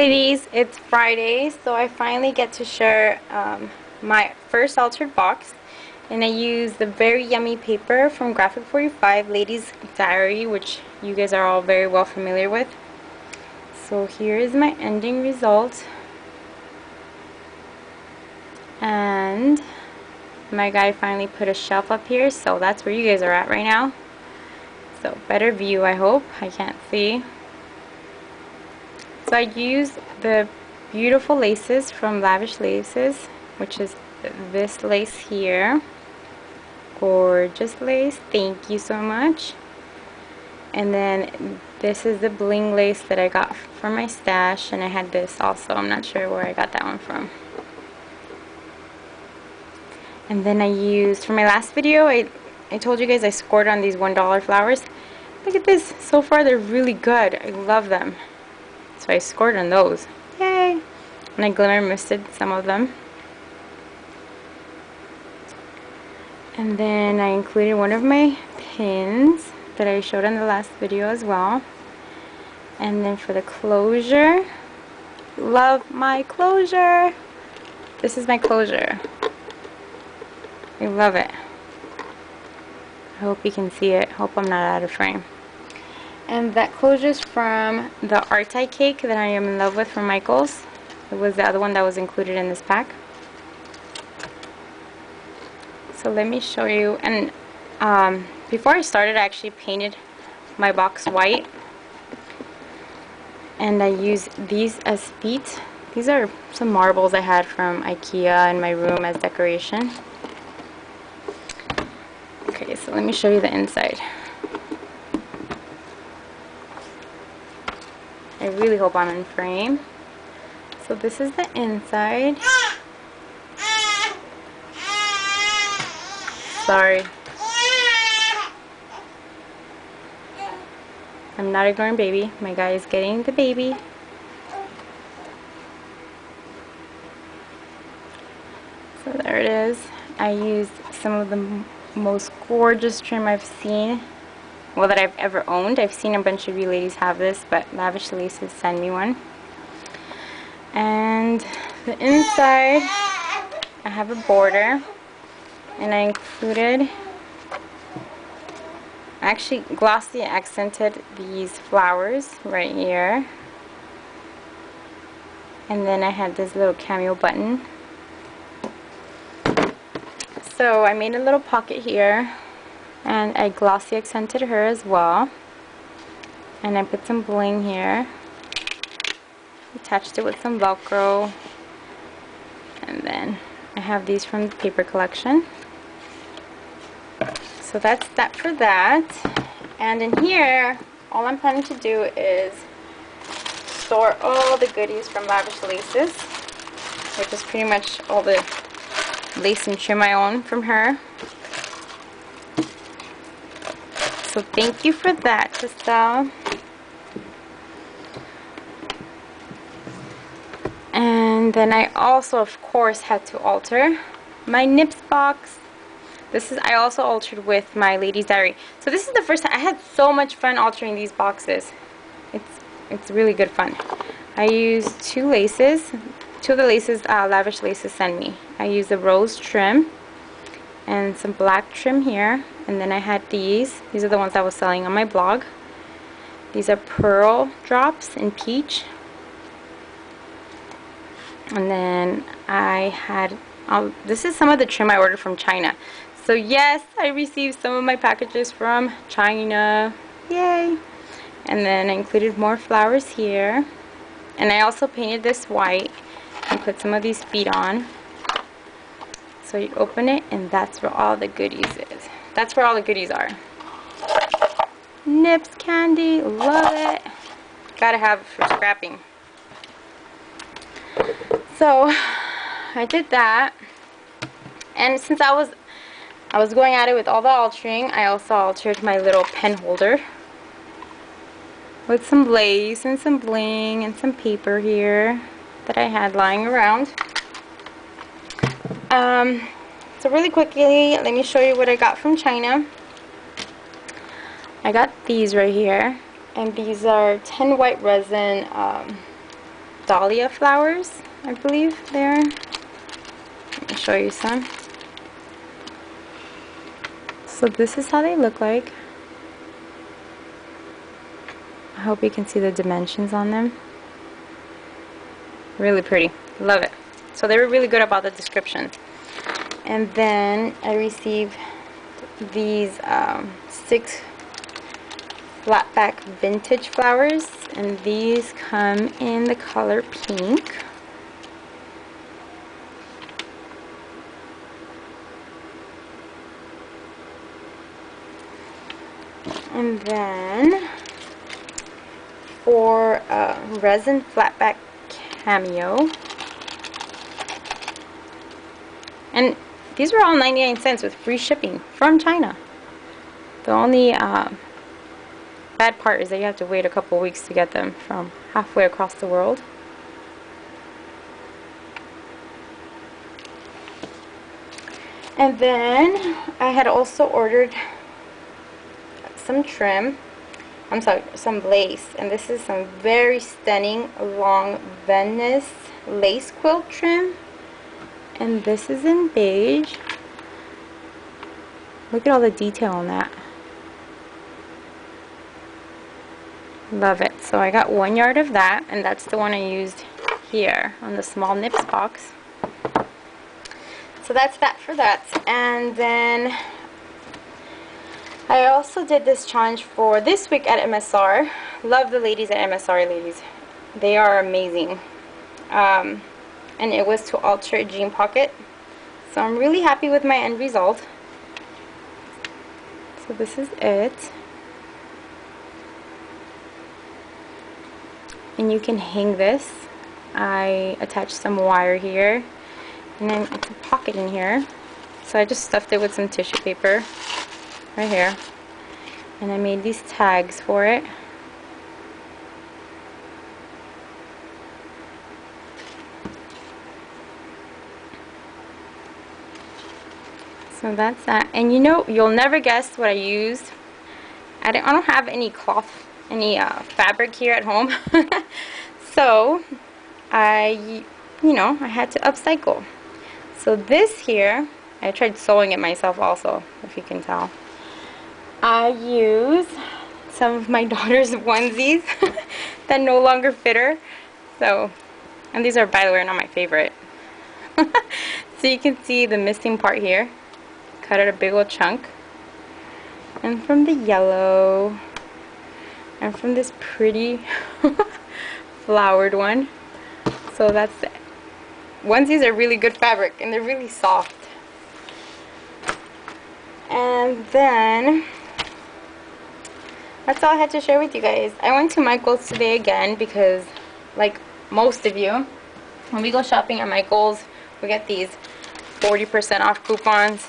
ladies, it's Friday, so I finally get to share my first altered box, and I use the very yummy paper from Graphic 45 Ladies Diary, which you guys are all very well familiar with. So here is my ending result, and my guy finally put a shelf up here, so that's where you guys are at right now. So better view, I hope. I can't see. So I used the beautiful laces from Lavish Laces, which is this lace here. Gorgeous lace, thank you so much. And then this is the bling lace that I got from my stash, and I had this also. I'm not sure where I got that one from. And then I used, for my last video, I told you guys I scored on these $1 flowers. Look at this, so far they're really good. I love them. So I scored on those. Yay! And I glimmer misted some of them. And then I included one of my pins that I showed in the last video as well. And then for the closure, love my closure. This is my closure. I love it. I hope you can see it. Hope I'm not out of frame. And that closure is from the Arti cake that I am in love with from Michaels. It was the other one that was included in this pack. So let me show you. And before I started, I actually painted my box white. And I used these as feet. These are some marbles I had from IKEA in my room as decoration. Okay, so let me show you the inside. I really hope I'm in frame. So this is the inside. Sorry. I'm not ignoring baby. My guy is getting the baby. So there it is. I used some of the most gorgeous trim I've seen. Well, that I've ever owned. I've seen a bunch of you ladies have this, but Lavish Laces send me one. And the inside, I have a border, and I included, I actually glossy accented these flowers right here. And then I had this little cameo button. So I made a little pocket here, and I glossy accented her as well. And I put some bling here. Attached it with some Velcro. And then I have these from the paper collection. So that's that for that. And in here, all I'm planning to do is store all the goodies from Lavish Laces, which is pretty much all the lace and trim I own from her. So thank you for that, Giselle. And then I also, of course, had to alter my Nips box. This is, I also altered with my Ladies Diary. So this is the first time. I had so much fun altering these boxes. It's really good fun. I used two laces. Two of the laces Lavish Laces send me. I used the rose trim and some black trim here. And then I had these. These are the ones I was selling on my blog. These are pearl drops in peach. And then I had, this is some of the trim I ordered from China. So yes, I received some of my packages from China. Yay! And then I included more flowers here. And I also painted this white and put some of these feet on. So you open it, and that's where all the goodies is. That's where all the goodies are. Nips candy, love it. Gotta have it for scrapping. So I did that, and since I was going at it with all the altering, I also altered my little pen holder with some lace and some bling and some paper here that I had lying around. So really quickly, let me show you what I got from China. I got these right here, and these are 10 white resin dahlia flowers, I believe they are. Let me show you some. So this is how they look like. I hope you can see the dimensions on them. Really pretty. Love it. So they were really good about the description. And then I received these 6 flat-back vintage flowers, and these come in the color pink. And then for resin flatback cameo, and these were all 99 cents with free shipping from China. The only bad part is that you have to wait a couple weeks to get them from halfway across the world. And then I had also ordered some trim, I'm sorry, some lace, and this is some very stunning long Venice lace quilt trim, and this is in beige. Look at all the detail on that. Love it. So I got 1 yard of that, and that's the one I used here on the small nips box. So that's that for that. And then I also did this challenge for this week at MSR. Love the ladies at MSR, ladies. They are amazing. And it was to alter a jean pocket. So I'm really happy with my end result. So this is it. And you can hang this. I attached some wire here, and then it's a pocket in here, so I just stuffed it with some tissue paper right here, and I made these tags for it. So that's that. And you know, you'll never guess what I used. I don't have any cloth, any fabric here at home. So I had to upcycle. So this here, I tried sewing it myself also, if you can tell. I use some of my daughter's onesies that no longer fit her. So, and these are, by the way, not my favorite. So you can see the missing part here. Cut out a big old chunk. And from the yellow, and from this pretty flowered one. So that's it. Onesies are really good fabric, and they're really soft. And then that's all I had to share with you guys. I went to Michael's today again because, like most of you, when we go shopping at Michael's, we get these 40% off coupons.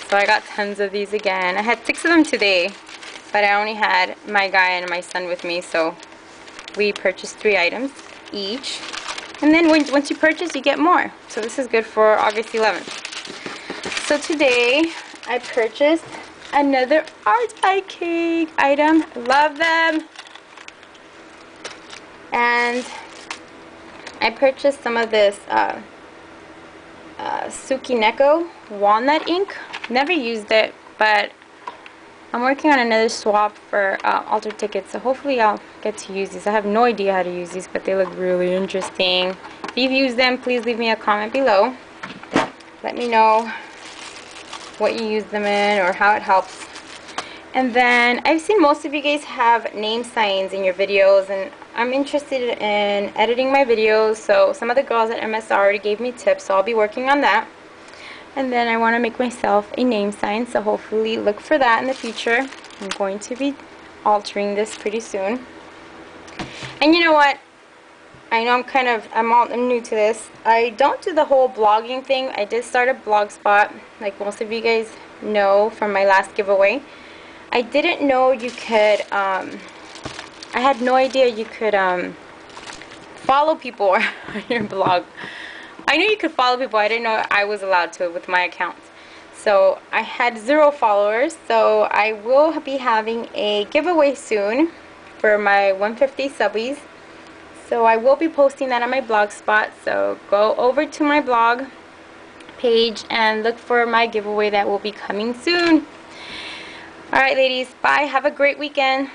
So I got tons of these again. I had 6 of them today, but I only had my guy and my son with me, so we purchased 3 items each. And then once you purchase, you get more. So this is good for August 11th. So today I purchased another art by cake item. Love them. And I purchased some of this Sukineko walnut ink. Never used it, but I'm working on another swap for altar tickets, so hopefully I'll get to use these. I have no idea how to use these, but they look really interesting. If you've used them, please leave me a comment below. Let me know what you use them in or how it helps. And then I've seen most of you guys have name signs in your videos, and I'm interested in editing my videos, so some of the girls at MSR already gave me tips, so I'll be working on that. And then I want to make myself a name sign, so hopefully look for that in the future. I'm going to be altering this pretty soon. And you know what? I know I'm new to this. I don't do the whole blogging thing. I did start a blog spot, like most of you guys know from my last giveaway. I didn't know you could, I had no idea you could follow people on your blog. I knew you could follow people. I didn't know I was allowed to with my account. So I had 0 followers. So I will be having a giveaway soon for my 150 subbies. So I will be posting that on my blog spot, so go over to my blog page and look for my giveaway that will be coming soon. Alright ladies, bye, have a great weekend.